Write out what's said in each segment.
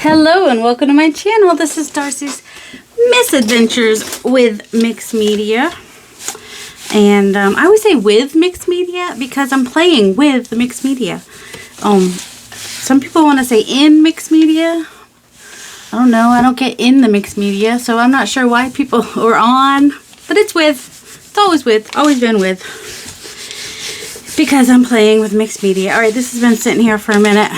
Hello and welcome to my channel. This is Darcy's Misadventures with Mixed Media. And I always say with mixed media because I'm playing with the mixed media. Some people want to say in mixed media. I don't know. I don't get in the mixed media, so I'm not sure why people are on. But it's with. It's always with. Always been with. Because I'm playing with mixed media. Alright, this has been sitting here for a minute.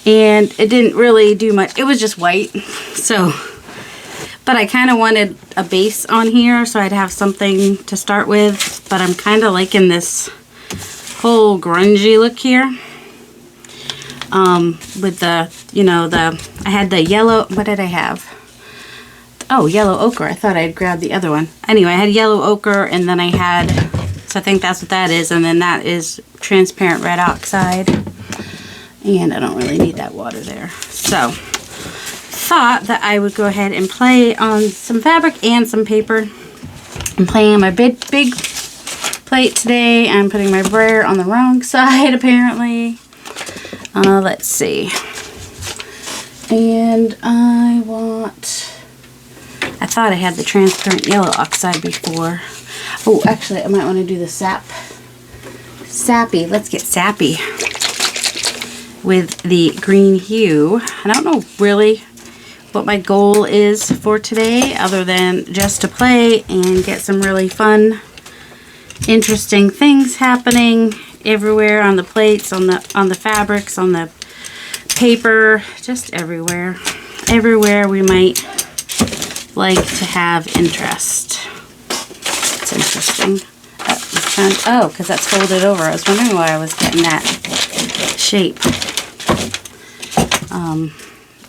And it didn't really do much. It was just white. So, but I kind of wanted a base on here so I'd have something to start with. But I'm kind of liking this whole grungy look here. With the, I had the yellow, what did I have? Oh, yellow ochre. I thought I'd grab the other one. Anyway, I had yellow ochre and then I had, so I think that's what that is. And then that is transparent red oxide. And I don't really need that water there. So, thought that I would go ahead and play on some fabric and some paper. I'm playing on my big plate today. I'm putting my brayer on the wrong side, apparently. Let's see. And I thought I had the transparent yellow oxide before. Oh, actually, I might want to do the sappy. Let's get sappy with the green hue. I don't know really what my goal is for today other than just to play and get some really fun, interesting things happening everywhere on the plates, on the fabrics, on the paper, just everywhere. Everywhere we might like to have interest. It's interesting. Oh, because that's folded over. I was wondering why I was getting that shape.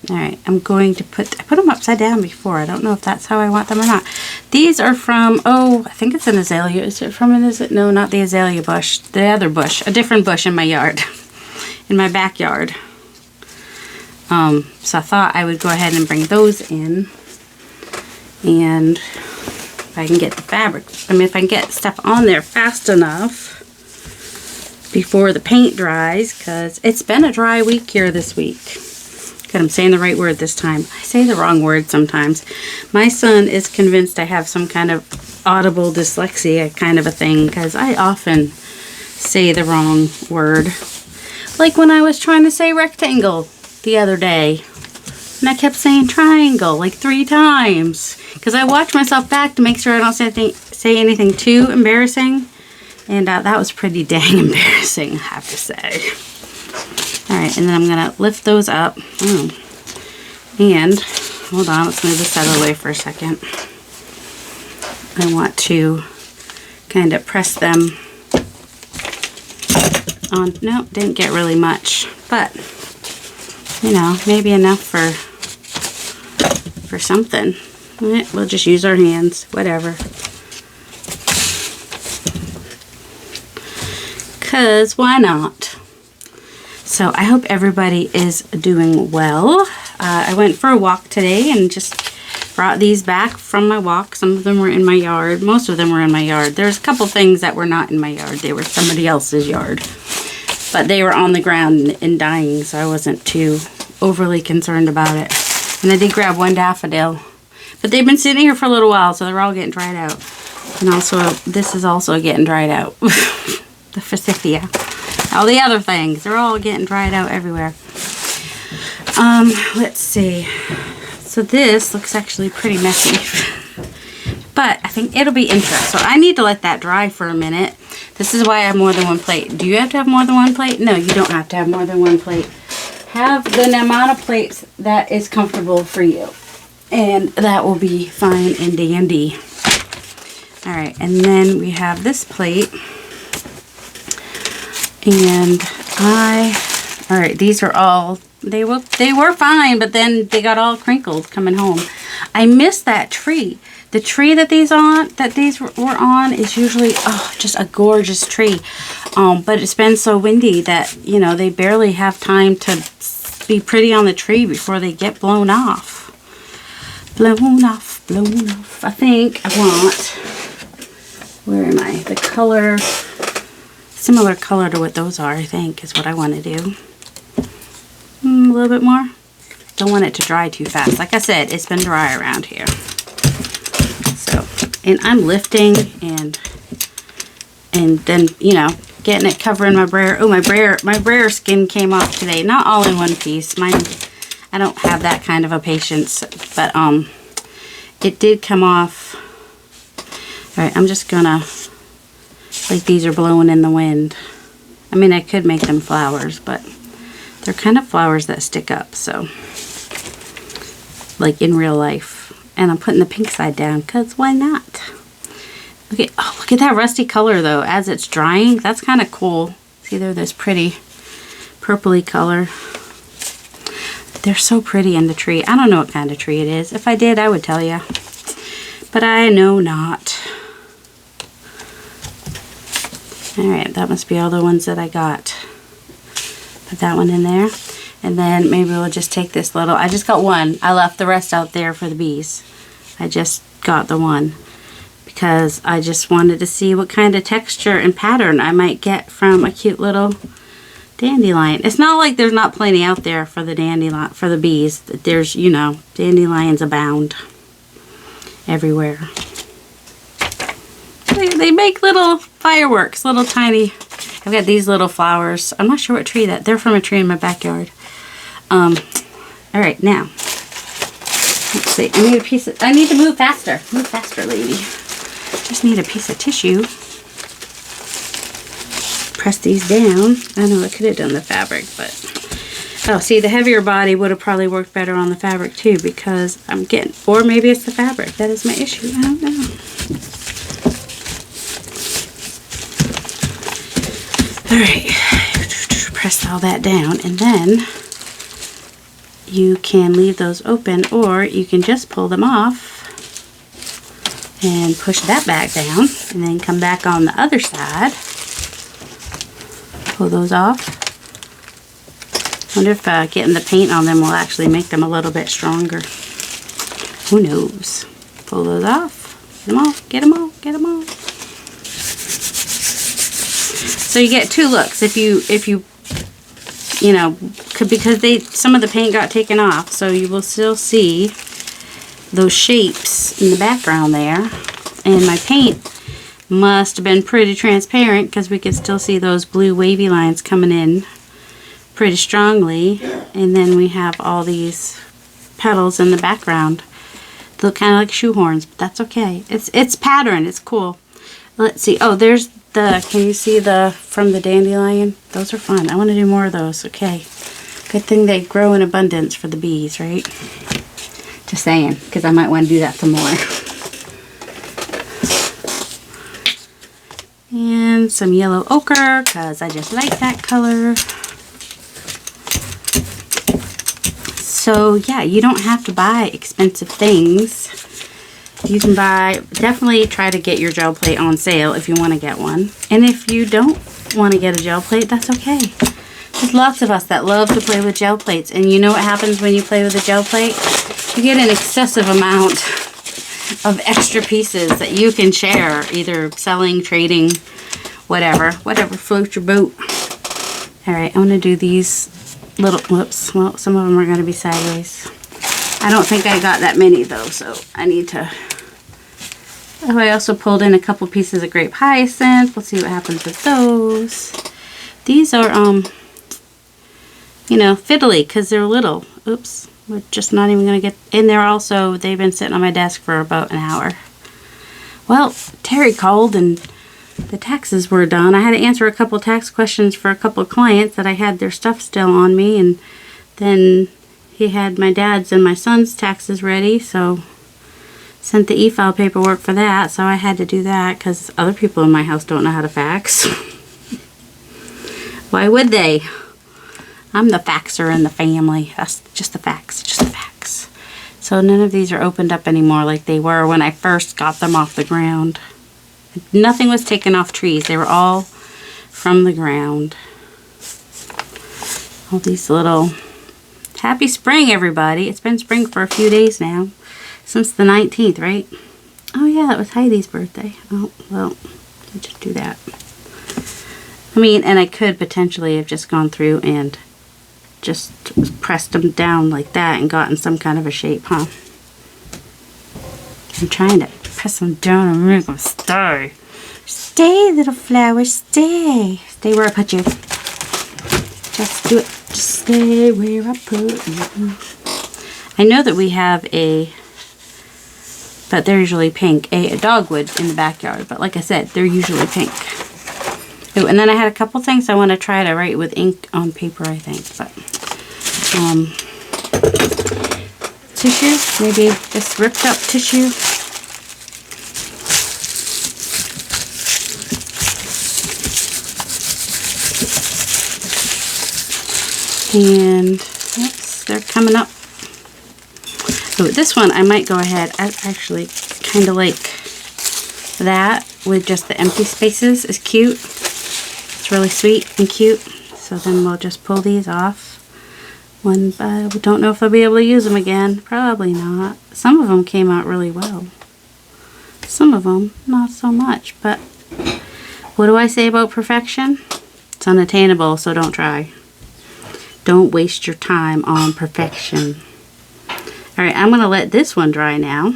Alright, I'm going to I put them upside down before. I don't know if that's how I want them or not. These are from, I think it's an azalea. Is it from no, not the azalea bush. The other bush. A different bush in my yard. In my backyard. So I thought I would go ahead and bring those in. And if I can get the fabric, if I can get stuff on there fast enough before the paint dries, because it's been a dry week here this week. Good, I'm saying the right word this time. I say the wrong word sometimes. My son is convinced I have some kind of audible dyslexia kind of a thing, because I often say the wrong word. Like when I was trying to say rectangle the other day, and I kept saying triangle like 3 times, because I watch myself back to make sure I don't say anything too embarrassing. And that was pretty dang embarrassing, I have to say. Alright, and then I'm going to lift those up. And, hold on, let's move this out of the way for a second. I want to kind of press them on. No, didn't get really much. But, maybe enough for something. We'll just use our hands, whatever. Because why not? So I hope everybody is doing well. I went for a walk today and just brought these back from my walk. Some of them were in my yard. Most of them were in my yard. There's a couple things that were not in my yard. They were somebody else's yard. But they were on the ground and dying, so I wasn't too overly concerned about it. And I did grab one daffodil. But they've been sitting here for a little while, so they're all getting dried out. And also, this is also getting dried out. The forsythia. All the other things, they're all getting dried out everywhere. Let's see. So this looks actually pretty messy. But I think it'll be interesting. So I need to let that dry for a minute. This is why I have more than one plate. Do you have to have more than one plate? No, you don't have to have more than one plate. Have the amount of plates that is comfortable for you. And that will be fine and dandy. Alright, and then we have this plate. And alright, these are all, they were fine, but then they got all crinkled coming home. I missed that tree. The tree that these were on is usually, just a gorgeous tree. But it's been so windy that, they barely have time to be pretty on the tree before they get blown off. Blown off. I think I want, where am I? The color, similar color to what those are, I think, is what I want to do. A little bit more. don't want it to dry too fast. Like I said, it's been dry around here. So, and I'm lifting and then, you know, getting it covering my brayer. Oh, my brayer skin came off today. Not all in one piece. Mine, I don't have that kind of a patience, but it did come off. All right, I'm just gonna, like these are blowing in the wind. I mean, I could make them flowers, but they're kind of flowers that stick up, so like in real life. And I'm putting the pink side down because why not? Okay, oh, look at that rusty color though as it's drying. That's kind of cool. See there, this pretty purpley color. They're so pretty in the tree. I don't know what kind of tree it is. If I did, I would tell you, but I know not. All right, that must be all the ones that I got. Put that one in there. And then maybe we'll just take this little, I just got one. I left the rest out there for the bees. I just got the one because I just wanted to see what kind of texture and pattern I might get from a cute little dandelion. It's not like there's not plenty out there for the dandelion, for the bees. There's, you know, dandelions abound everywhere. They make little fireworks, little tiny. I've got these little flowers. I'm not sure what tree that. They're from a tree in my backyard. All right, now let's see. I need a piece of. I need to move faster. Move faster, lady. Just need a piece of tissue. Press these down. I know I could have done the fabric, but oh, see, the heavier body would have probably worked better on the fabric too because I'm getting. Or maybe it's the fabric that is my issue. I don't know. Alright, press all that down, and then you can leave those open, or you can just pull them off and push that back down, and then come back on the other side, pull those off. Wonder if getting the paint on them will actually make them a little bit stronger. Who knows? Pull those off, get them all, get them all, get them all. So you get two looks if you know, because some of the paint got taken off, so you will still see those shapes in the background there. And my paint must have been pretty transparent because we can still see those blue wavy lines coming in pretty strongly. And then we have all these petals in the background. They look kind of like shoehorns, but that's okay. It's pattern. It's cool. Let's see. Oh, there's can you see from the dandelion? Those are fun. I want to do more of those. Okay. Good thing they grow in abundance for the bees, right? Just saying, because I might want to do that some more. And some yellow ochre, because I just like that color. So, yeah, you don't have to buy expensive things. You can definitely try to get your gel plate on sale if you want to get one. And if you don't want to get a gel plate, that's okay. There's lots of us that love to play with gel plates. And you know what happens when you play with a gel plate? You get an excessive amount of extra pieces that you can share, either selling, trading, whatever floats your boat. Alright, I'm going to do these little, whoops, well, some of them are going to be sideways. I don't think I got that many though, so I need to. Oh, I also pulled in a couple pieces of grape hyacinth. We'll see what happens with those. These are, you know, fiddly because they're little. Oops, we're just not even going to get in there. Also, they've been sitting on my desk for about an hour. Well, Terry called and the taxes were done. I had to answer a couple tax questions for a couple of clients that I had their stuff still on me, and then he had my dad's and my son's taxes ready, so sent the e-file paperwork for that, so I had to do that because other people in my house don't know how to fax. Why would they? I'm the faxer in the family. That's just the fax, just the fax. So none of these are opened up anymore like they were when I first got them off the ground. Nothing was taken off trees. They were all from the ground. All these little... Happy spring, everybody. It's been spring for a few days now. Since the 19th, right? Oh, yeah, it was Heidi's birthday. Oh, well, I'll just do that. I mean, and I could potentially have just gone through and just pressed them down like that and gotten some kind of a shape, huh? I'm trying to press them down and make them stay. Stay, little flower, stay. Stay where I put you. Just do it. Just stay where I put you. I know that we have but they're usually pink, a dogwood in the backyard. But like I said, they're usually pink. Ooh, and then I had a couple things I want to try to write with ink on paper, I think. But tissue, maybe this ripped up tissue. And oops, they're coming up. So this one I might go ahead. I actually kind of like that with just the empty spaces. Is cute. It's really sweet and cute. So then we'll just pull these off. We don't know if I'll be able to use them again. Probably not. Some of them came out really well. Some of them not so much. But what do I say about perfection? It's unattainable, so don't try. Don't waste your time on perfection. Alright, I'm going to let this one dry now.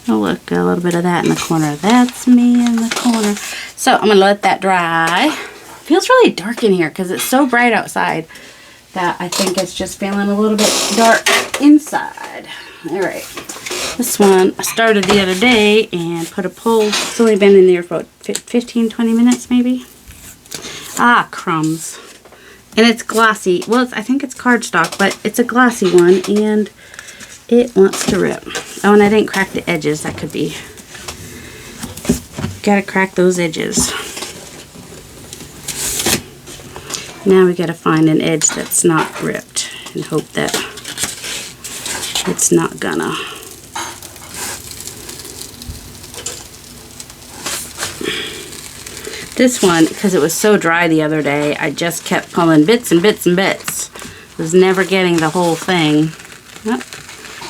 Oh look, got a little bit of that in the corner. That's me in the corner. So I'm going to let that dry. It feels really dark in here because it's so bright outside that I think it's just feeling a little bit dark inside. Alright, this one I started the other day and put a pull. It's only been in there for 15-20 minutes maybe. Ah, crumbs. And it's glossy. Well, I think it's cardstock, but it's a glossy one, and it wants to rip. Oh, and I didn't crack the edges. That could be. Gotta crack those edges. Now we gotta find an edge that's not ripped and hope that it's not gonna. This one, because it was so dry the other day, I just kept pulling bits and bits and bits. Was never getting the whole thing. Oh,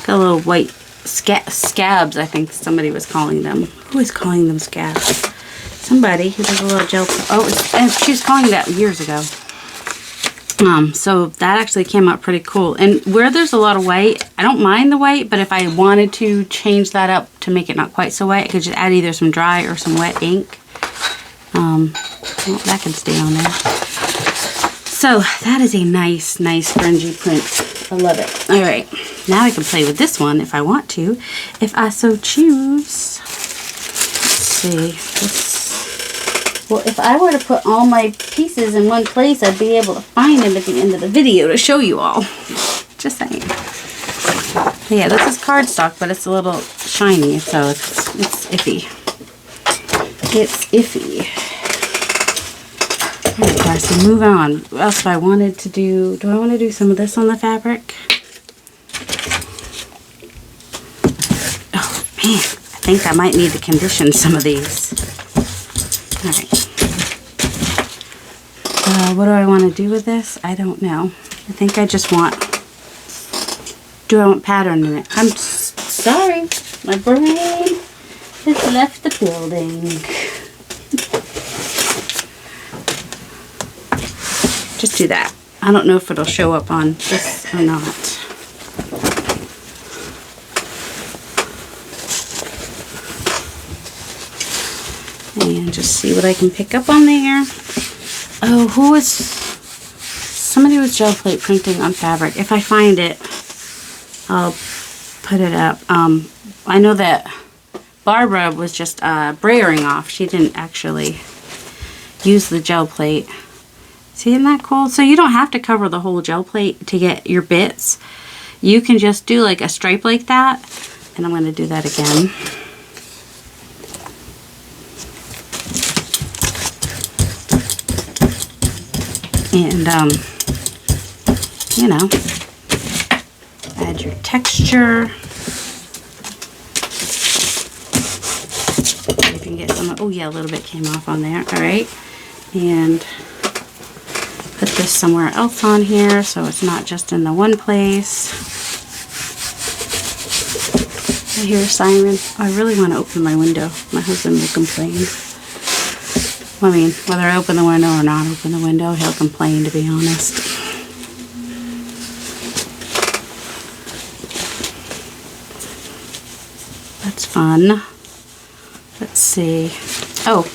got a little white scabs, I think somebody was calling them. Who is calling them scabs? Somebody who does a little gel. Oh, and she was calling that years ago. So that actually came out pretty cool. And where there's a lot of white, I don't mind the white, but if I wanted to change that up to make it not quite so white, I could just add either some dry or some wet ink. Well, that can stay on there. So that is a nice grungy print. I love it. All right, now I can play with this one if I want to, if I so choose. Let's see. Well, if I were to put all my pieces in one place, I'd be able to find them at the end of the video to show you all. Just saying. But yeah, this is cardstock, but it's a little shiny, so it's iffy. It's iffy. Alright, Darcy, move on. What else do I wanted to do? Do I want to do some of this on the fabric? Oh, man. I think I might need to condition some of these. Alright. What do I want to do with this? I don't know. I think I just want... Do I want pattern in it? I'm sorry. My brain has left the building. Just do that. I don't know if it'll show up on this or not. And just see what I can pick up on there. Oh, somebody was gel plate printing on fabric. If I find it, I'll put it up. I know that Barbara was just brayering off. She didn't actually use the gel plate. See, isn't that cool? So you don't have to cover the whole gel plate to get your bits. You can just do like a stripe like that. And I'm going to do that again. And, you know, add your texture. You can get some, oh yeah, a little bit came off on there. All right. And put this somewhere else on here so it's not just in the one place. I hear a siren. Oh, I really want to open my window. My husband will complain. I mean, whether I open the window or not open the window, he'll complain, to be honest. That's fun. Let's see. Oh,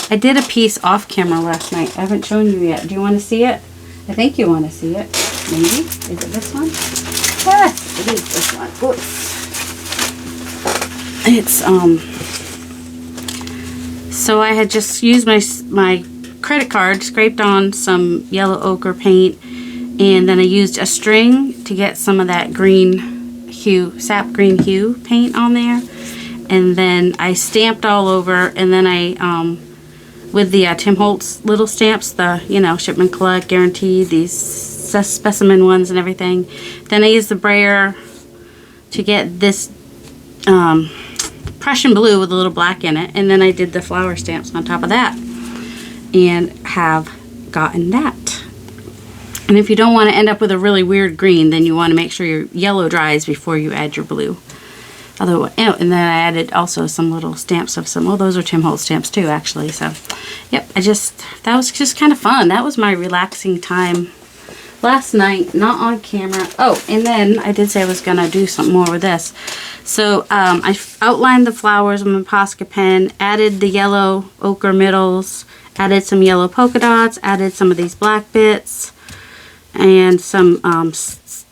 I did a piece off camera last night. I haven't shown you yet. Do you want to see it? I think you want to see it. Maybe. Is it this one? Yes, it is this one. Oops. It's, so I had just used my credit card, scraped on some yellow ochre paint, and then I used a string to get some of that green hue, sap green hue paint on there. And then I stamped all over, and then I, with the Tim Holtz little stamps, the, you know, shipment collect, guaranteed, these specimen ones and everything. Then I used the brayer to get this Prussian blue with a little black in it, and then I did the flower stamps on top of that, and have gotten that. And if you don't want to end up with a really weird green, then you want to make sure your yellow dries before you add your blue. Otherwise, and then I added also some little stamps of some, oh, those are Tim Holtz stamps too, actually. So, yep, that was just kind of fun. That was my relaxing time last night, not on camera. Oh, and then I did say I was going to do something more with this. So, I outlined the flowers with my Posca pen, added the yellow ochre middles, added some yellow polka dots, added some of these black bits, and some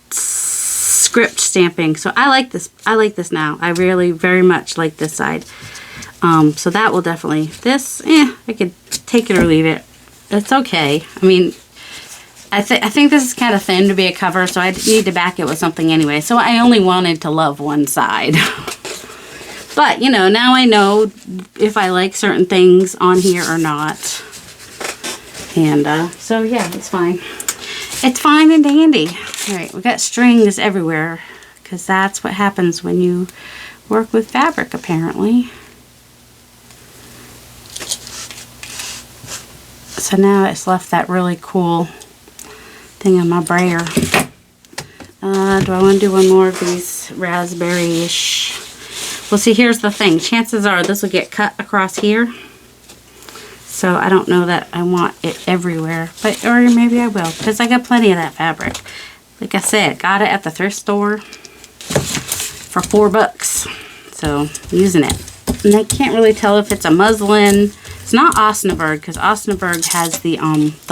script stamping. So I like this. I like this now. I really very much like this side. So that will definitely, this, I could take it or leave it. It's okay. I mean, I think this is kind of thin to be a cover, so I need to back it with something anyway. So I only wanted to love one side. But, you know, now I know if I like certain things on here or not. And, so yeah, it's fine. It's fine and dandy. Alright, we got strings everywhere, because that's what happens when you work with fabric, apparently. So now it's left that really cool thing on my brayer. Do I want to do one more of these raspberry-ish? Well, see, here's the thing. Chances are this will get cut across here. So I don't know that I want it everywhere. But, or maybe I will, because I got plenty of that fabric. Like I said, got it at the thrift store for $4. So, I'm using it. And I can't really tell if it's a muslin. It's not Osnaburg, because Osnaburg has the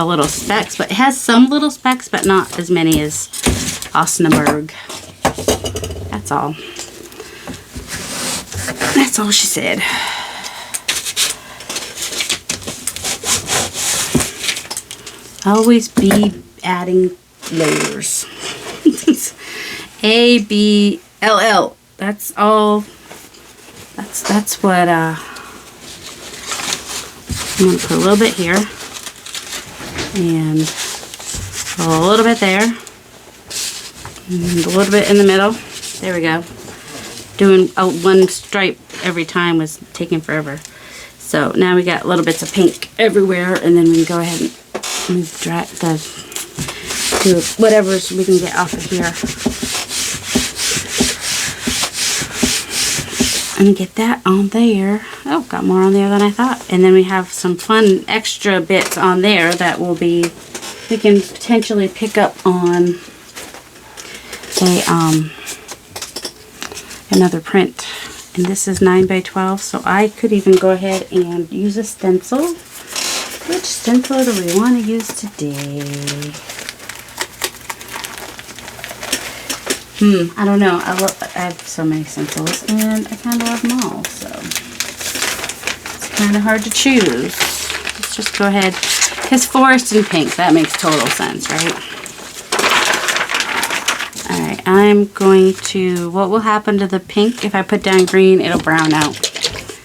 little specks, but it has some little specks, but not as many as Osnaburg. That's all. That's all she said. Always be adding layers. A-B-L-L. That's all. That's what I'm going to put a little bit here, and a little bit there, and a little bit in the middle. There we go. Doing one stripe every time was taking forever. So now we got little bits of pink everywhere, and then we can go ahead and move do whatever we can get off of here. And get that on there. Oh, got more on there than I thought. And then we have some fun extra bits on there that will be, we can potentially pick up on another print. And this is 9 by 12, so I could even go ahead and use a stencil. Which stencil do we want to use today? I don't know. I have so many stencils, and I kind of love them all, so it's kind of hard to choose. Let's just go ahead, because forest and pink, that makes total sense, right? Alright, I'm going to, what will happen to the pink if I put down green? It'll brown out.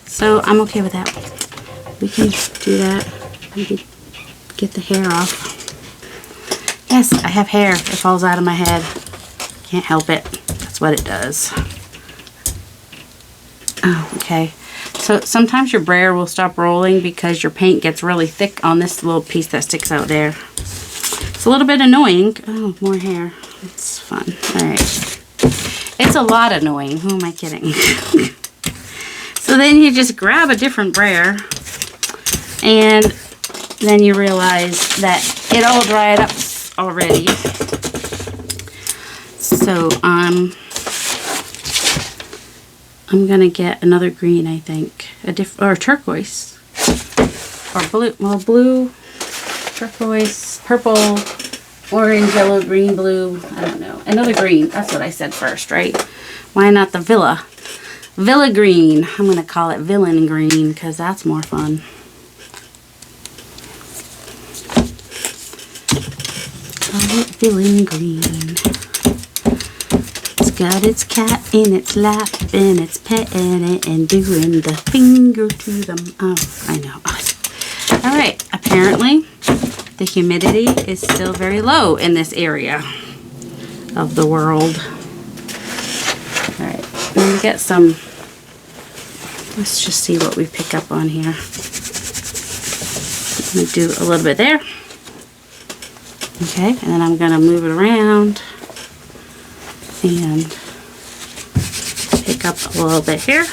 So I'm okay with that. We can do that. Maybe get the hair off. Yes, I have hair. It falls out of my head. Can't help it. That's what it does. Oh, okay. So sometimes your brayer will stop rolling because your paint gets really thick on this little piece that sticks out there. It's a little bit annoying. Oh, more hair. It's fun. Alright. It's a lot annoying. Who am I kidding? So then you just grab a different brayer, and then you realize that it all dried up already. So I'm gonna get another green, I think. Or turquoise. Or blue. Well, blue, turquoise, purple, orange, yellow, green, blue. I don't know. Another green. That's what I said first, right? Why not the villa? Villa green. I'm gonna call it villain green because that's more fun. Call it villain green. Got its cat in its lap and it's petting it and doing the finger to them. Oh, I know. All right. Apparently, the humidity is still very low in this area of the world. All right. I'm going to get some. Let's just see what we pick up on here. I'm going to do a little bit there. Okay. And then I'm going to move it around. And pick up a little bit here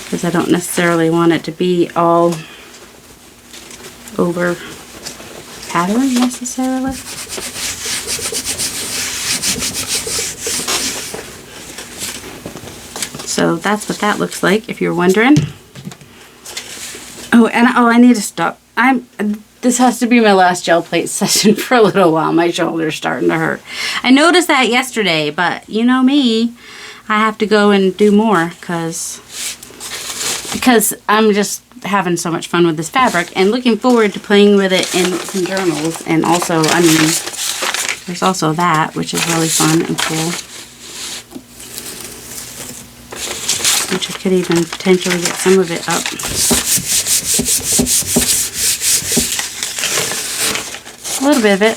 because I don't necessarily want it to be all over pattern necessarily. So that's what that looks like if you're wondering. Oh, and I need to stop. This has to be my last gel plate session for a little while. My shoulder's starting to hurt. I noticed that yesterday, but you know me, I have to go and do more because I'm just having so much fun with this fabric and looking forward to playing with it in some journals. And also, I mean, there's also that, which is really fun and cool. Which I could even potentially get some of it up. A little bit of it,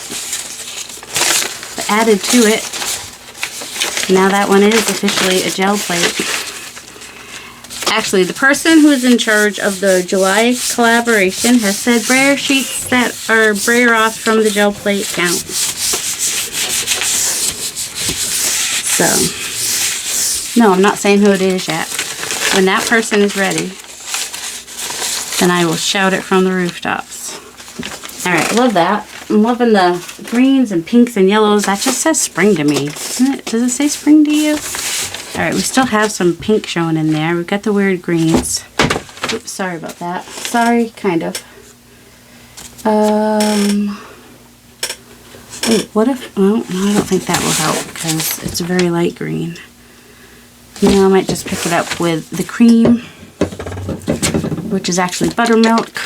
but added to it. Now that one is officially a gel plate. Actually, the person who is in charge of the July collaboration has said brayer sheets that are brayer off from the gel plate count. So, no, I'm not saying who it is yet. When that person is ready, then I will shout it from the rooftops. Alright, I love that. I'm loving the greens and pinks and yellows. That just says spring to me. Doesn't it? Does it say spring to you? Alright, we still have some pink showing in there. We've got the weird greens. Oops, sorry about that. Sorry, kind of. Wait, what if... Oh, no, I don't think that will help because it's a very light green. You know, I might just pick it up with the cream, which is actually buttermilk.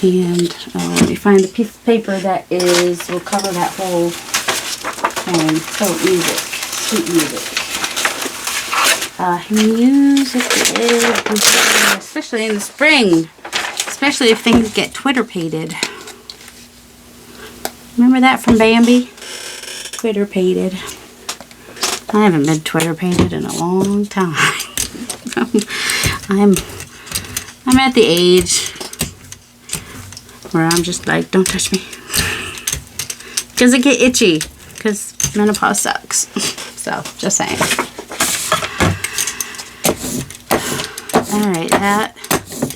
And let me find a piece of paper that will cover that whole thing. Oh, music. Sweet music. Music is good, especially in the spring. Especially if things get Twitter-pated. Remember that from Bambi? Twitter-pated. I haven't been Twitter-pated in a long time. I'm at the age where I'm just like, don't touch me. Because I get itchy. Because menopause sucks. So, just saying. Alright, that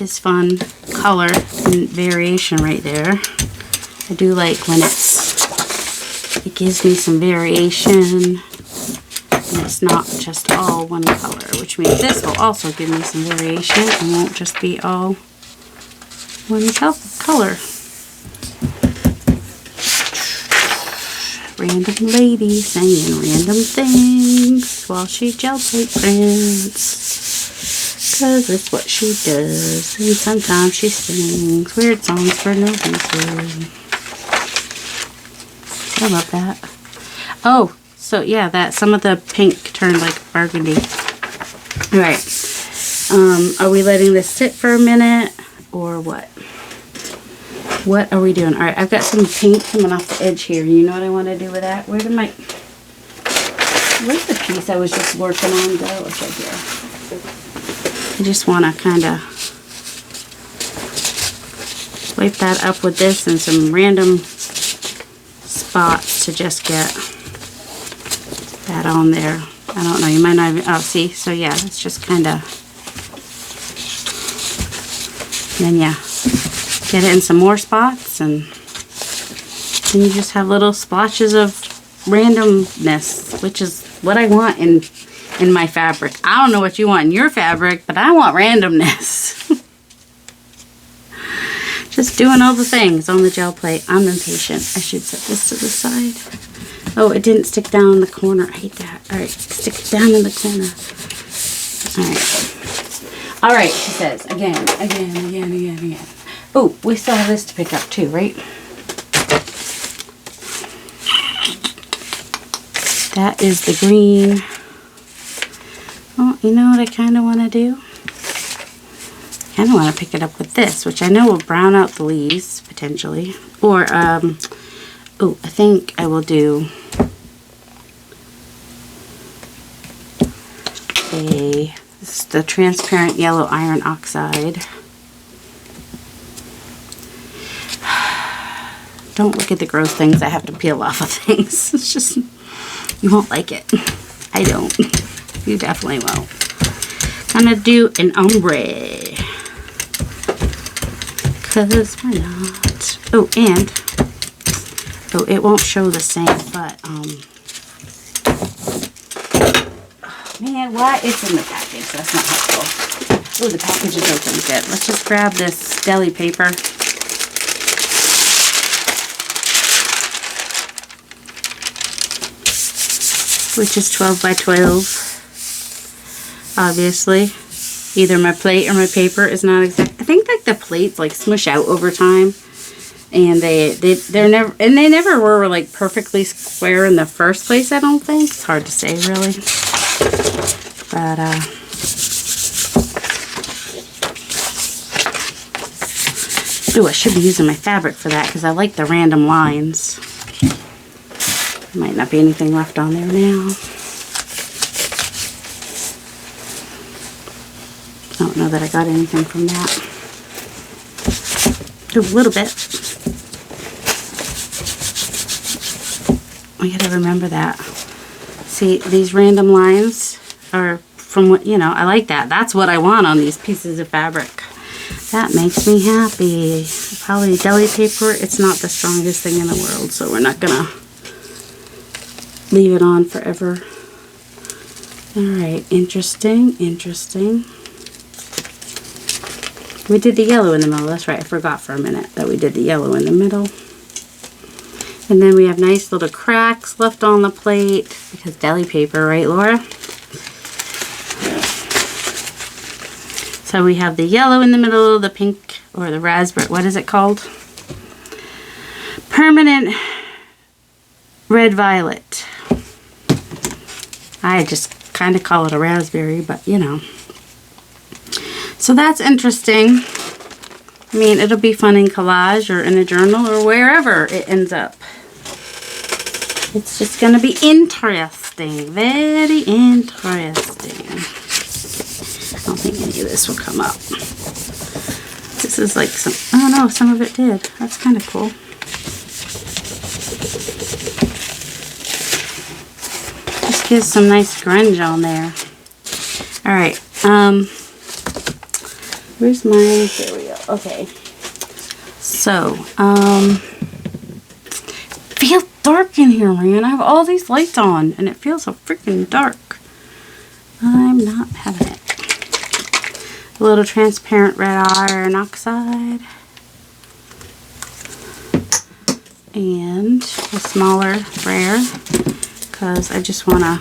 is fun color and variation right there. I do like when it gives me some variation. And it's not just all one color. Which means this will also give me some variation. And won't just be all one color. Random lady saying random things while she gel plate prints. Cause it's what she does. And sometimes she sings weird songs for no reason. I love that. Oh, so yeah, that some of the pink turned like burgundy. Alright. Are we letting this sit for a minute or what? What are we doing? Alright, I've got some paint coming off the edge here. You know what I want to do with that? Where's the piece I was just working on go? It's right here. I just want to kind of wipe that up with this and some random spots to just get that on there. I don't know, you might not even, oh, see? So yeah, it's just kind of, then yeah, get it in some more spots and then you just have little splotches of randomness, which is what I want in my fabric. I don't know what you want in your fabric, but I want randomness. Just doing all the things on the gel plate. I'm impatient. I should set this to the side. Oh, it didn't stick down in the corner. I hate that. All right, stick it down in the corner. All right. All right, she says. Again. Oh, we still have this to pick up too, right? That is the green. Oh, you know what I kind of want to do? I kind of want to pick it up with this, which I know will brown out the leaves, potentially. Or, oh, I think I will do this is the transparent yellow iron oxide. Don't look at the gross things I have to peel off of things. It's just, you won't like it. I don't. You definitely won't. I'm gonna do an ombre. Cause why not? Oh, and oh, it won't show the same, but oh, man, why? It's in the package. That's not helpful. Oh, the package is open. Good. Let's just grab this deli paper. Which is 12 by 12. Obviously. Either my plate or my paper is not exact. I think like the plates like smush out over time. And they're never were like perfectly square in the first place, I don't think. It's hard to say really. But ooh, I should be using my fabric for that because I like the random lines. There might not be anything left on there now. I don't know that I got anything from that. A little bit. I gotta remember that. See, these random lines are from what, you know, I like that. That's what I want on these pieces of fabric. That makes me happy. Probably deli paper. It's not the strongest thing in the world, so we're not gonna leave it on forever. Alright, interesting. We did the yellow in the middle. That's right, I forgot for a minute that we did the yellow in the middle. And then we have nice little cracks left on the plate because deli paper, right, Laura? So we have the yellow in the middle, the pink or the raspberry. What is it called? Permanent red violet. I just kind of call it a raspberry, but you know. So that's interesting. I mean, it'll be fun in collage or in a journal or wherever it ends up. It's just going to be interesting. Very interesting. I don't think any of this will come up. This is like some, oh no, some of it did. That's kind of cool. Just gives some nice grunge on there. Alright, where's my, there we go, okay. So, feels dark in here, man. I have all these lights on and it feels so freaking dark. I'm not having it. A little transparent red iron oxide. And a smaller rare because I just want to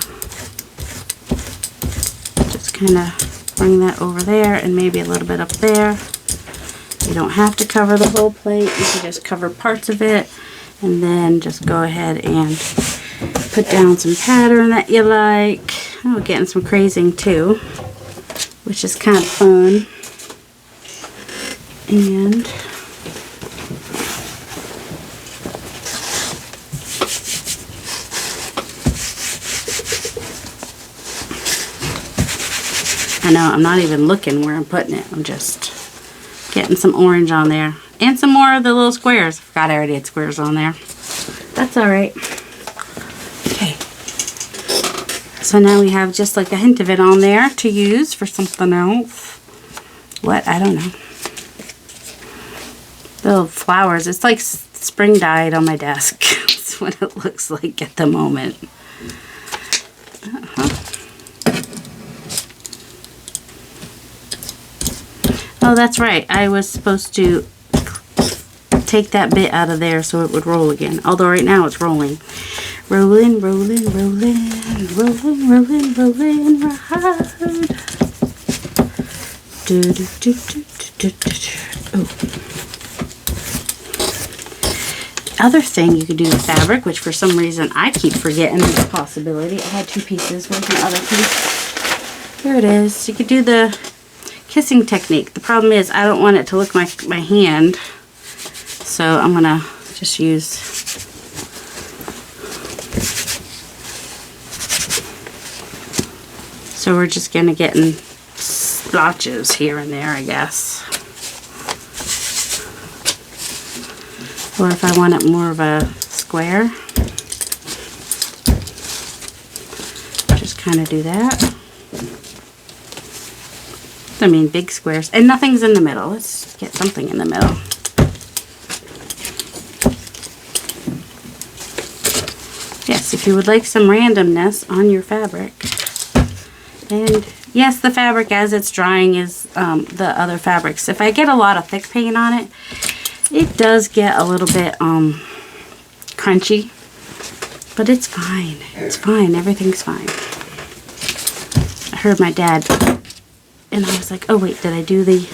just kind of bring that over there and maybe a little bit up there. You don't have to cover the whole plate. You can just cover parts of it and then just go ahead and put down some pattern that you like. Oh, getting some crazing too, which is kind of fun. And I know, I'm not even looking where I'm putting it. I'm just getting some orange on there. And some more of the little squares. I forgot I already had squares on there. That's alright. Okay. So now we have just like a hint of it on there to use for something else. What? I don't know. Little flowers. It's like spring dyed on my desk. That's what it looks like at the moment. Oh, that's right. I was supposed to take that bit out of there so it would roll again. Although right now it's rolling. Rolling, rolling, rolling, rolling, rolling, rolling, ride. Do, do, do, do, do, do, do. Oh. Other thing you could do with fabric, which for some reason I keep forgetting is a possibility. I had 2 pieces. Where's my other piece? Here it is. You could do the kissing technique. The problem is I don't want it to look like my hand. So I'm going to just use so we're just going to get in splotches here and there, I guess. Or if I want it more of a square, just kind of do that. I mean, big squares. And nothing's in the middle. Let's get something in the middle. Yes, if you would like some randomness on your fabric. And yes, the fabric as it's drying is the other fabrics. If I get a lot of thick paint on it, it does get a little bit crunchy, but it's fine. It's fine. Everything's fine. I heard my dad, and I was like, oh wait, did I do the...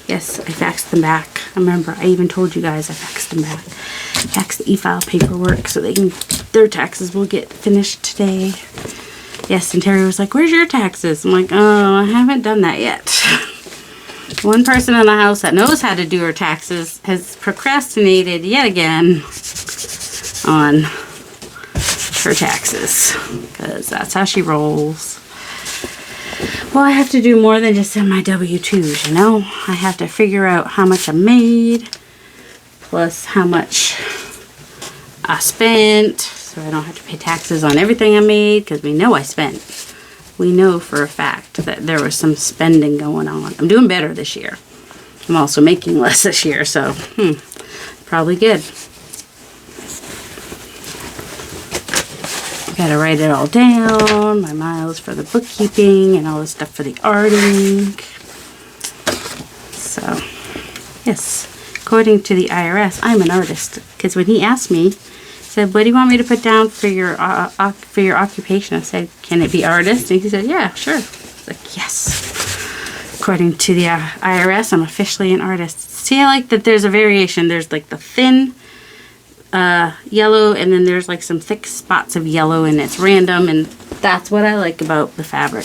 Yes, I faxed them back. I remember, I even told you guys I faxed them back. Faxed the e-file paperwork so they can, their taxes will get finished today. Yes, and Terry was like, where's your taxes? I'm like, oh, I haven't done that yet. One person in the house that knows how to do her taxes has procrastinated yet again on her taxes, because that's how she rolls. Well, I have to do more than just send my W-2s, you know? I have to figure out how much I made, plus how much I spent, so I don't have to pay taxes on everything I made, because we know I spent. We know for a fact that there was some spending going on. I'm doing better this year. I'm also making less this year, so probably good. Gotta write it all down, my miles for the bookkeeping and all the stuff for the arting. So, yes, according to the IRS, I'm an artist. Because when he asked me, he said, what do you want me to put down for your occupation? I said, can it be artist? And he said, yeah, sure. I was like, yes. According to the IRS, I'm officially an artist. See, I like that there's a variation. There's like the thin yellow, and then there's like some thick spots of yellow, and it's random, and that's what I like about the fabric.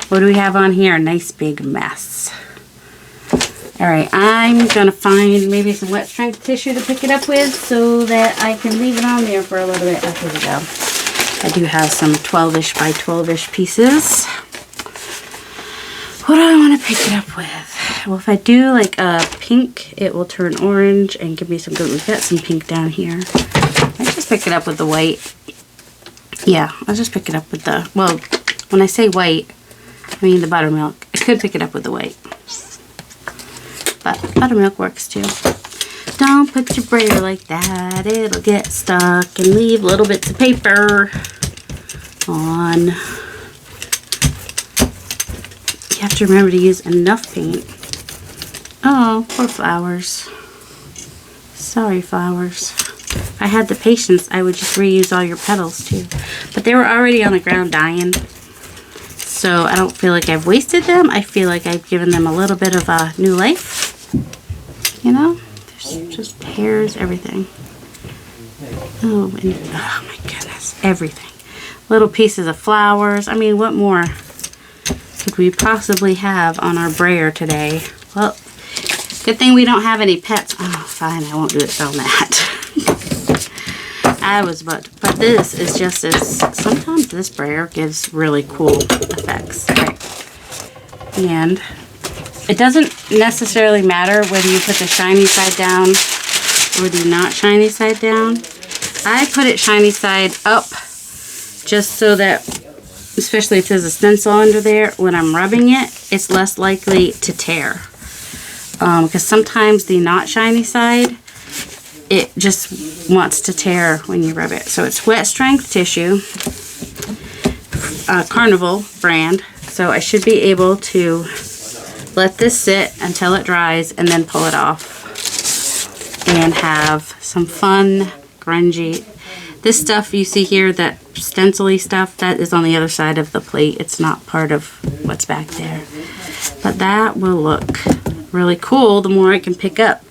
What do we have on here? A nice big mess. Alright, I'm going to find maybe some wet strength tissue to pick it up with so that I can leave it on there for a little bit. Here we go. I do have some 12-ish by 12-ish pieces. What do I want to pick it up with? Well, if I do like a pink, it will turn orange and give me some good. We've got some pink down here. I just pick it up with the white. Yeah, I'll just pick it up with the, well, when I say white, I mean the buttermilk. I could pick it up with the white. But buttermilk works too. Don't put your brayer like that. It'll get stuck and leave little bits of paper on. You have to remember to use enough paint. Oh, poor flowers. Sorry, flowers. If I had the patience, I would just reuse all your petals too. But they were already on the ground dying. So I don't feel like I've wasted them. I feel like I've given them a little bit of a new life. You know? There's just hairs, everything. Oh, and oh my goodness, everything. Little pieces of flowers. I mean, what more could we possibly have on our brayer today? Well, good thing we don't have any pets. Oh, fine, I won't do it on that. I was about to, but this is just as, sometimes this brayer gives really cool effects. Right. And it doesn't necessarily matter whether you put the shiny side down or the not shiny side down. I put it shiny side up just so that, especially if there's a stencil under there, when I'm rubbing it, it's less likely to tear. Because sometimes the not shiny side, it just wants to tear when you rub it. So it's wet strength tissue, Carnival brand. So I should be able to let this sit until it dries and then pull it off and have some fun grungy. This stuff you see here, that stencil-y stuff, that is on the other side of the plate. It's not part of what's back there. But that will look really cool the more I can pick up.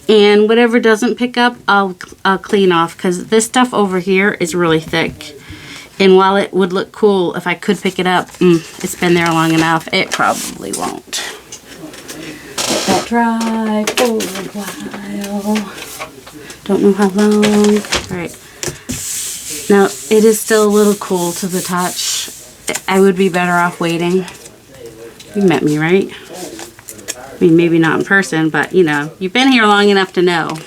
And whatever doesn't pick up, I'll clean off, because this stuff over here is really thick. And while it would look cool if I could pick it up, it's been there long enough, it probably won't. Let that dry for a while. Don't know how long. All right. Now, it is still a little cool to the touch. I would be better off waiting. You met me, right? I mean, maybe not in person, but, you know, you've been here long enough to know.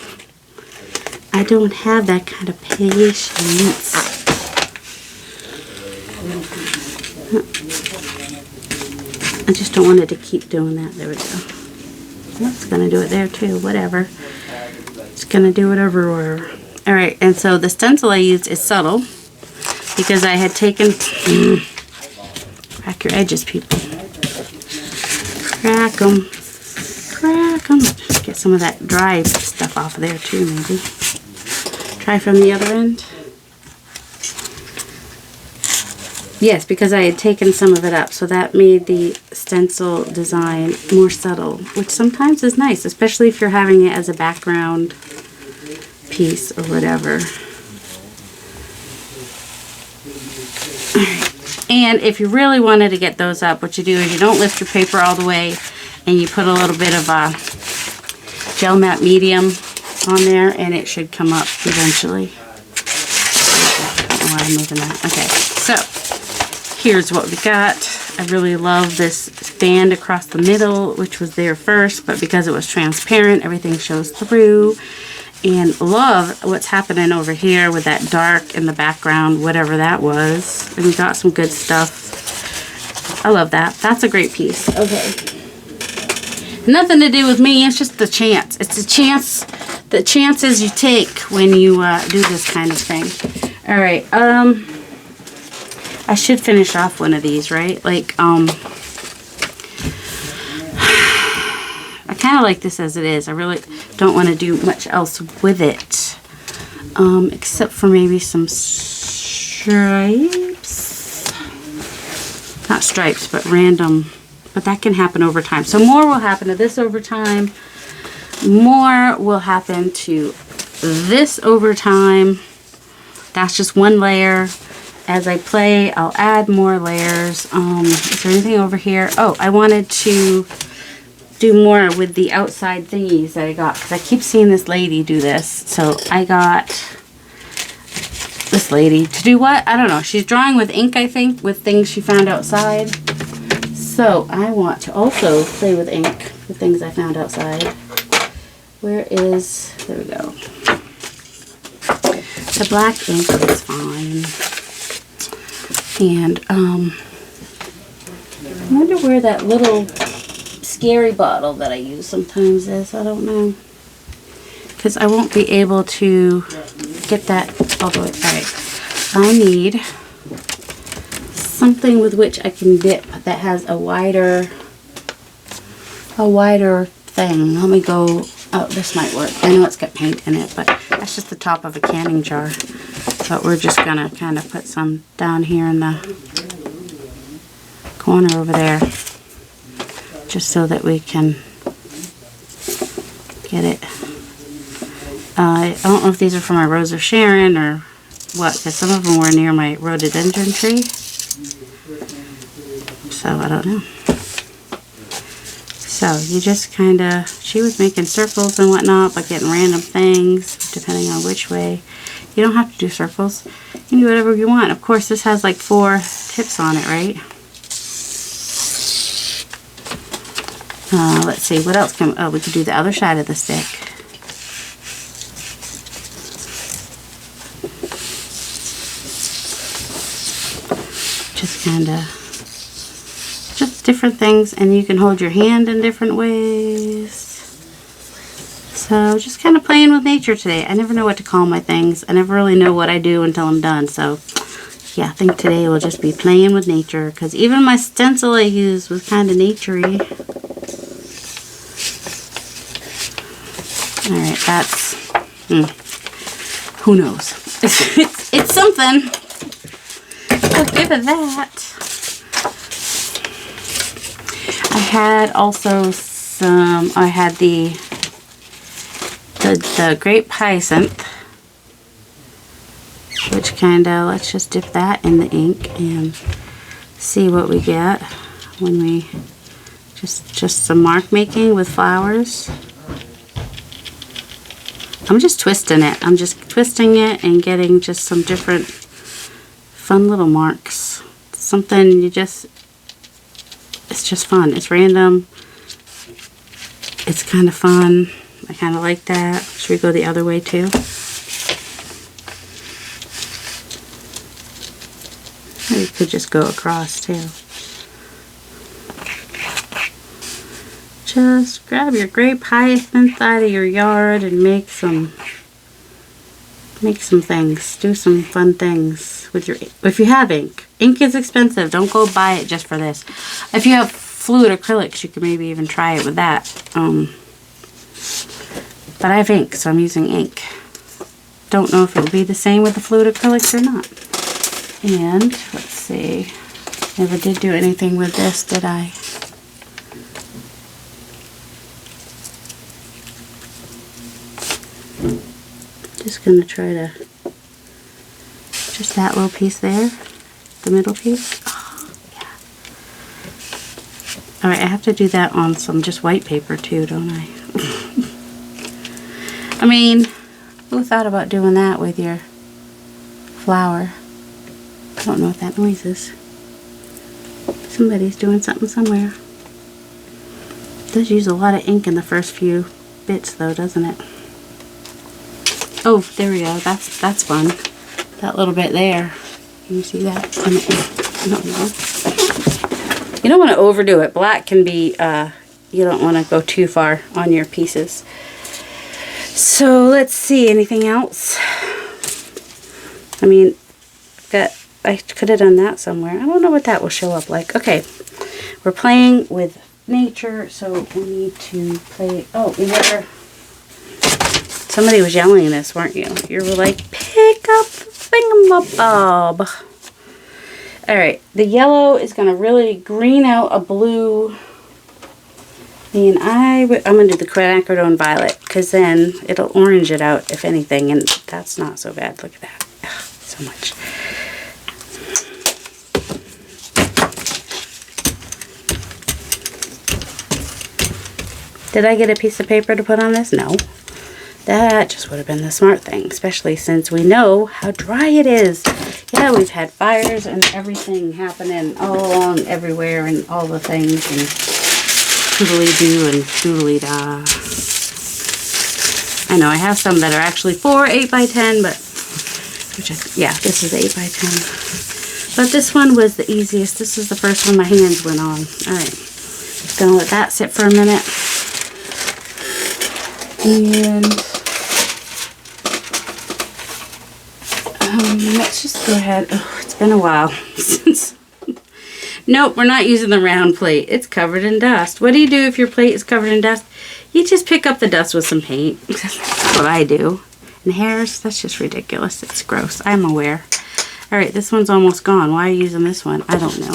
I don't have that kind of patience. I just don't want it to keep doing that. There we go. It's going to do it there, too. Whatever. It's going to do it everywhere. Alright, and so the stencil I used is subtle because I had taken, crack your edges, people. Crack them. Crack them. Get some of that dry stuff off of there too, maybe. Try from the other end. Yes, because I had taken some of it up, so that made the stencil design more subtle, which sometimes is nice, especially if you're having it as a background piece or whatever. Alright, and if you really wanted to get those up, what you do is you don't lift your paper all the way, and you put a little bit of a gel matte medium on there, and it should come up eventually. I don't know why I'm moving that. Okay, so here's what we got. I really love this band across the middle, which was there first, but because it was transparent, everything shows through. And love what's happening over here with that dark in the background, whatever that was. And we got some good stuff. I love that. That's a great piece. Okay. Nothing to do with me. It's just the chance. It's a chance. The chances you take when you do this kind of thing. All right. I should finish off one of these, right? Like, I kind of like this as it is. I really don't want to do much else with it. Except for maybe some stripes. Not stripes, but random. But that can happen over time. So more will happen to this over time. More will happen to this over time. That's just one layer. As I play, I'll add more layers. Is there anything over here? Oh, I wanted to do more with the outside thingies that I got, because I keep seeing this lady do this. So I got this lady to do what? I don't know. She's drawing with ink, I think, with things she found outside. So I want to also play with ink with things I found outside. Where is, there we go. The black ink is fine. And I wonder where that little scary bottle that I use sometimes is. I don't know. Because I won't be able to get that all the way. Alright. I need something with which I can dip that has a wider thing. Let me go. Oh, this might work. I know it's got paint in it, but that's just the top of a canning jar. But we're just going to kind of put some down here in the corner over there. Just so that we can get it. I don't know if these are for my Rose of Sharon or what, because some of them were near my rhododendron tree. So I don't know. So you just kind of, she was making circles and whatnot, but getting random things depending on which way. You don't have to do circles. You can do whatever you want. Of course, this has like 4 tips on it, right? Let's see, what else can, oh, we could do the other side of the stick. Just kind of, just different things, and you can hold your hand in different ways. So just kind of playing with nature today. I never know what to call my things. I never really know what I do until I'm done. So yeah, I think today will just be playing with nature, because even my stencil I used was kind of naturey. Alright, that's, who knows? It's something. I'll give it that. I had also some, I had the grape hyacinth, which kind of, let's just dip that in the ink and see what we get when we, just some mark making with flowers. I'm just twisting it. I'm just twisting it and getting just some different fun little marks. Something you just, it's just fun. It's random. It's kind of fun. I kind of like that. Should we go the other way too? We could just go across too. Just grab your grape hyacinth out of your yard and make some things. Do some fun things with your, if you have ink. Ink is expensive. Don't go buy it just for this. If you have fluid acrylics, you could maybe even try it with that. But I have ink, so I'm using ink. Don't know if it will be the same with the fluid acrylics or not. And let's see. Never did do anything with this, did I? Just gonna try to, just that little piece there, the middle piece. Oh, yeah. Alright, I have to do that on some just white paper too, don't I? I mean, who thought about doing that with your flower? I don't know what that noise is. Somebody's doing something somewhere. It does use a lot of ink in the first few bits though, doesn't it? Oh, there we go. That's fun. That little bit there. Can you see that? I don't know. You don't want to overdo it. Black can be, you don't want to go too far on your pieces. So let's see. Anything else? I mean, I could have done that somewhere. I don't know what that will show up like. Okay. We're playing with nature, so we need to play. Oh, you never. Somebody was yelling this, weren't you? You were like, pick up the thingamabob. Alright, the yellow is going to really green out a blue. And I'm going to do the quinacridone violet, because then it'll orange it out, if anything, and that's not so bad. Look at that. Ugh, so much. Did I get a piece of paper to put on this? No. That just would have been the smart thing, especially since we know how dry it is. Yeah, we've had fires and everything happening all along everywhere and all the things and toodly-doo and toodly-da. I know I have some that are actually for 8x10, but yeah, this is 8x10. But this one was the easiest. This is the first one my hands went on. Alright, just gonna let that sit for a minute. And let's just go ahead. Oh, it's been a while since. Nope, we're not using the round plate. It's covered in dust. What do you do if your plate is covered in dust? You just pick up the dust with some paint. That's what I do. And hairs, that's just ridiculous. It's gross. I'm aware. Alright, this one's almost gone. Why are you using this one? I don't know.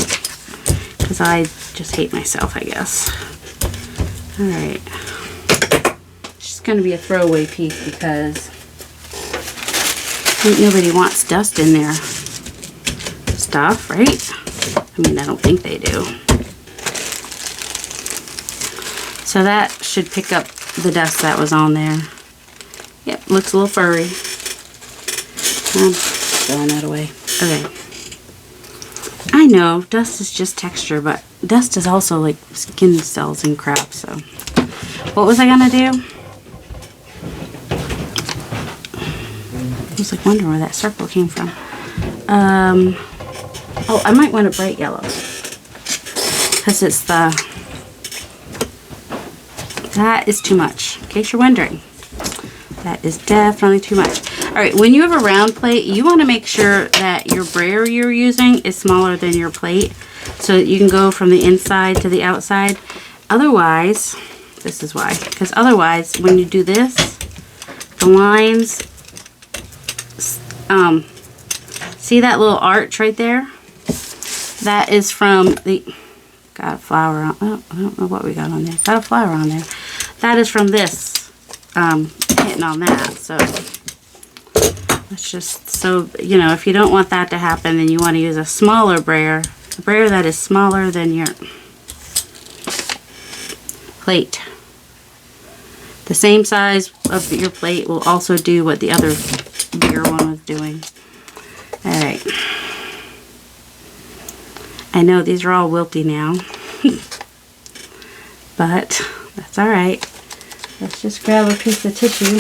Because I just hate myself, I guess. Alright. It's going to be a throwaway piece because nobody wants dust in their stuff, right? I mean, I don't think they do. So that should pick up the dust that was on there. Yep, looks a little furry. I'm throwing that away. Okay. I know, dust is just texture, but dust is also like skin cells and crap, so. What was I going to do? I was like wondering where that circle came from. Oh, I might want a bright yellow. Because it's the... That is too much. In case you're wondering. That is definitely too much. Alright, when you have a round plate, you want to make sure that your brayer you're using is smaller than your plate. So that you can go from the inside to the outside. Otherwise, this is why. Because otherwise, when you do this, the lines, see that little arch right there? That is from the, got a flower on, oh, I don't know what we got on there. Got a flower on there. That is from this, hitting on that. So it's just, so, you know, if you don't want that to happen, then you want to use a smaller brayer. A brayer that is smaller than your plate. The same size of your plate will also do what the other bigger one was doing. Alright. I know these are all wilty now. But that's alright. Let's just grab a piece of tissue.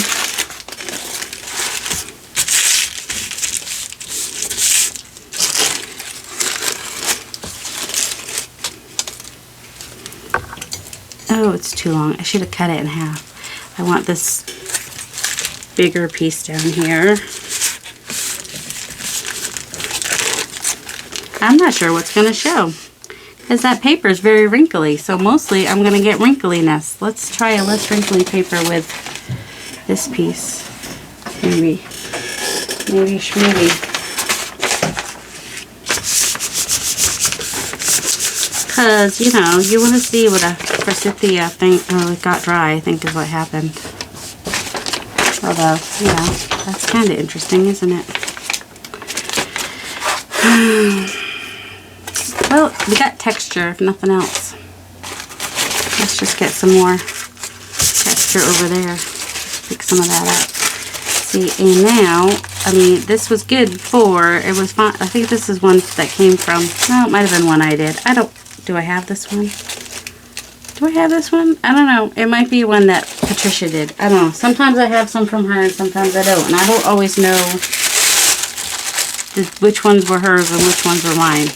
Oh, it's too long. I should have cut it in half. I want this bigger piece down here. I'm not sure what's going to show because that paper is very wrinkly, so mostly I'm going to get wrinkliness. Let's try a less wrinkly paper with this piece. Maybe schmoozy. Because, you know, you want to see what a forsythia thing, oh, it got dry, I think is what happened. Although, yeah, that's kind of interesting, isn't it? Well, we got texture, if nothing else. Let's just get some more texture over there. Pick some of that up. See, and now, I mean, this was good before. It was fine. I think this is one that came from, no, it might have been one I did. Do I have this one? Do I have this one? I don't know. It might be one that Patricia did. I don't know. Sometimes I have some from her and sometimes I don't. And I don't always know which ones were hers and which ones were mine.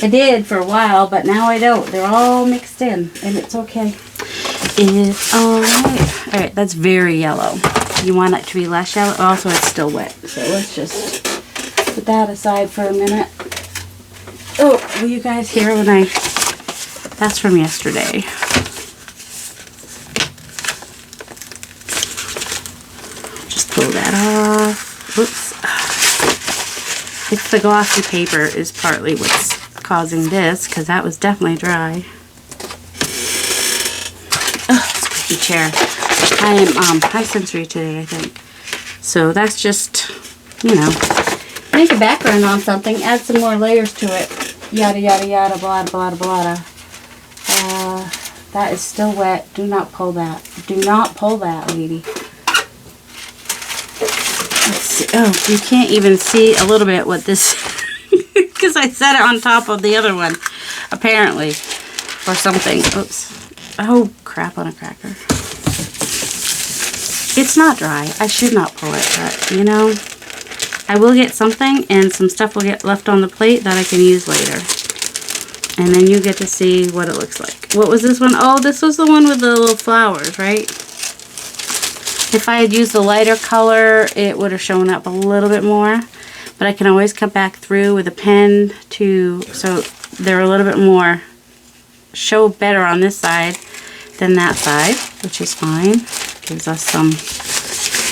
I did for a while, but now I don't. They're all mixed in and it's okay. It's alright. Alright, that's very yellow. You want it to be less yellow? Also, it's still wet. So let's just put that aside for a minute. Oh, will you guys hear when I... That's from yesterday. Just pull that off. Whoops. It's the glossy paper is partly what's causing this, because that was definitely dry. Oh, squeaky chair. I am high sensory today, I think. So that's just, you know, make a background on something, add some more layers to it. Yada, yada, yada, blada, blada, blada. That is still wet. Do not pull that. Do not pull that, lady. Let's see. Oh, you can't even see a little bit what this... Because I set it on top of the other one, apparently. Or something. Oops. Oh, crap on a cracker. It's not dry. I should not pull it, but, you know... I will get something, and some stuff will get left on the plate that I can use later. And then you get to see what it looks like. What was this one? Oh, this was the one with the little flowers, right? If I had used a lighter color, it would have shown up a little bit more. But I can always come back through with a pen to, so they're a little bit more, show better on this side than that side, which is fine. Gives us some...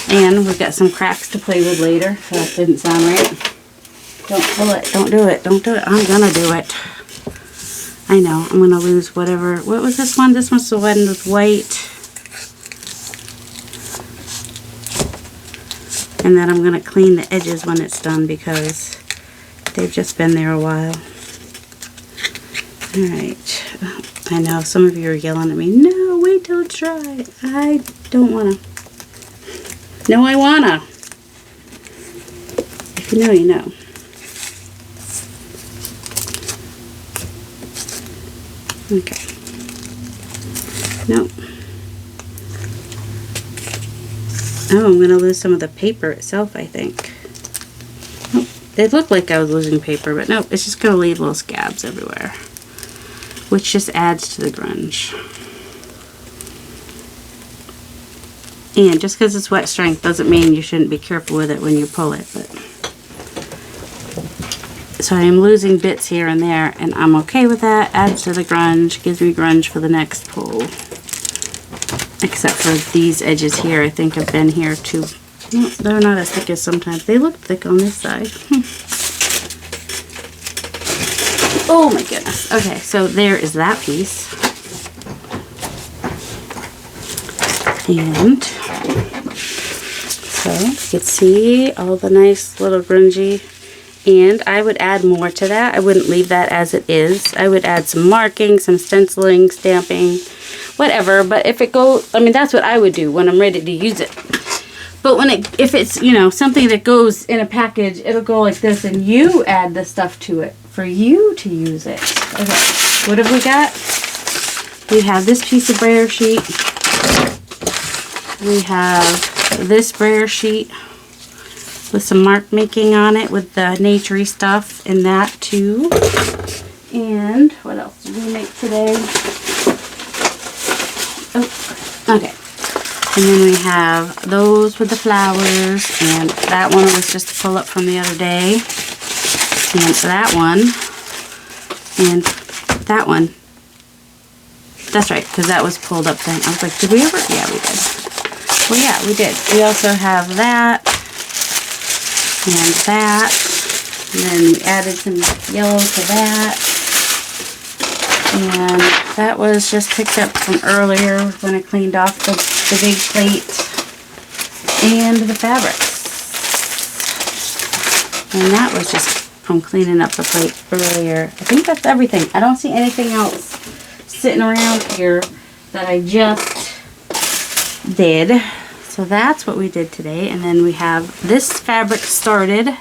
And we've got some cracks to play with later. So that didn't sound right. Don't pull it. Don't do it. Don't do it. I'm going to do it. I know. I'm going to lose whatever. What was this one? This one's the one with white. And then I'm going to clean the edges when it's done because they've just been there a while. Alright. I know some of you are yelling at me. No, wait till it's dry. I don't want to. No, I wanna. If you know, you know. Okay. Nope. Oh, I'm gonna lose some of the paper itself, I think. Nope. It looked like I was losing paper, but nope. It's just gonna leave little scabs everywhere. Which just adds to the grunge. And just because it's wet strength doesn't mean you shouldn't be careful with it when you pull it. But so I am losing bits here and there, and I'm okay with that. Adds to the grunge, gives me grunge for the next pull. Except for these edges here, I think have been here too. No, they're not as thick as sometimes. They look thick on this side. Oh my goodness. Okay, so there is that piece. And so you can see all the nice little grungy. And I would add more to that. I wouldn't leave that as it is. I would add some marking, some stenciling, stamping, whatever. But if it goes, I mean, that's what I would do when I'm ready to use it. But when if it's, you know, something that goes in a package, it'll go like this, and you add the stuff to it for you to use it. Okay, what have we got? We have this piece of brayer sheet. We have this brayer sheet with some mark making on it with the naturey stuff in that too. And what else did we make today? Oh, okay. And then we have those with the flowers, and that one was just a pull up from the other day. And that one, and that one. That's right, because that was pulled up then. I was like, did we ever? Yeah, we did. Well, yeah, we did. We also have that, and that. And then we added some yellow to that. And that was just picked up from earlier when I cleaned off the big plate and the fabrics. And that was just from cleaning up the plate earlier. I think that's everything. I don't see anything else sitting around here that I just did. So that's what we did today. And then we have this fabric started.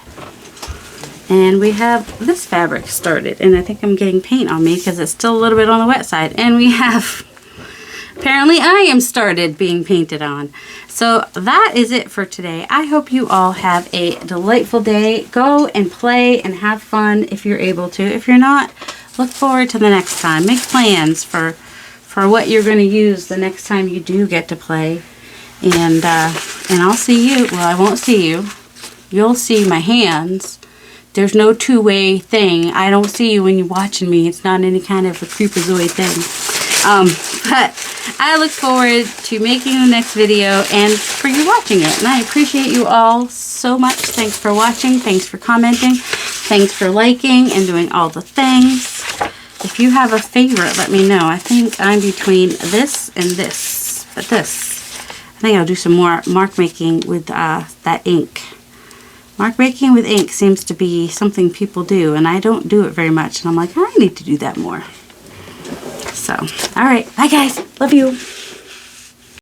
And we have this fabric started. And I think I'm getting paint on me because it's still a little bit on the wet side. And we have, apparently I am started being painted on. So that is it for today. I hope you all have a delightful day. Go and play and have fun if you're able to. If you're not, look forward to the next time. Make plans for what you're going to use the next time you do get to play. And I'll see you. Well, I won't see you. You'll see my hands. There's no two-way thing. I don't see you when you're watching me. It's not any kind of a creepazoid thing. But I look forward to making the next video and for you watching it. And I appreciate you all so much. Thanks for watching. Thanks for commenting. Thanks for liking and doing all the things. If you have a favorite, let me know. I think I'm between this and this. But this, I think I'll do some more mark making with that ink. Mark making with ink seems to be something people do, and I don't do it very much. And I'm like, I need to do that more. So, alright. Bye, guys. Love you.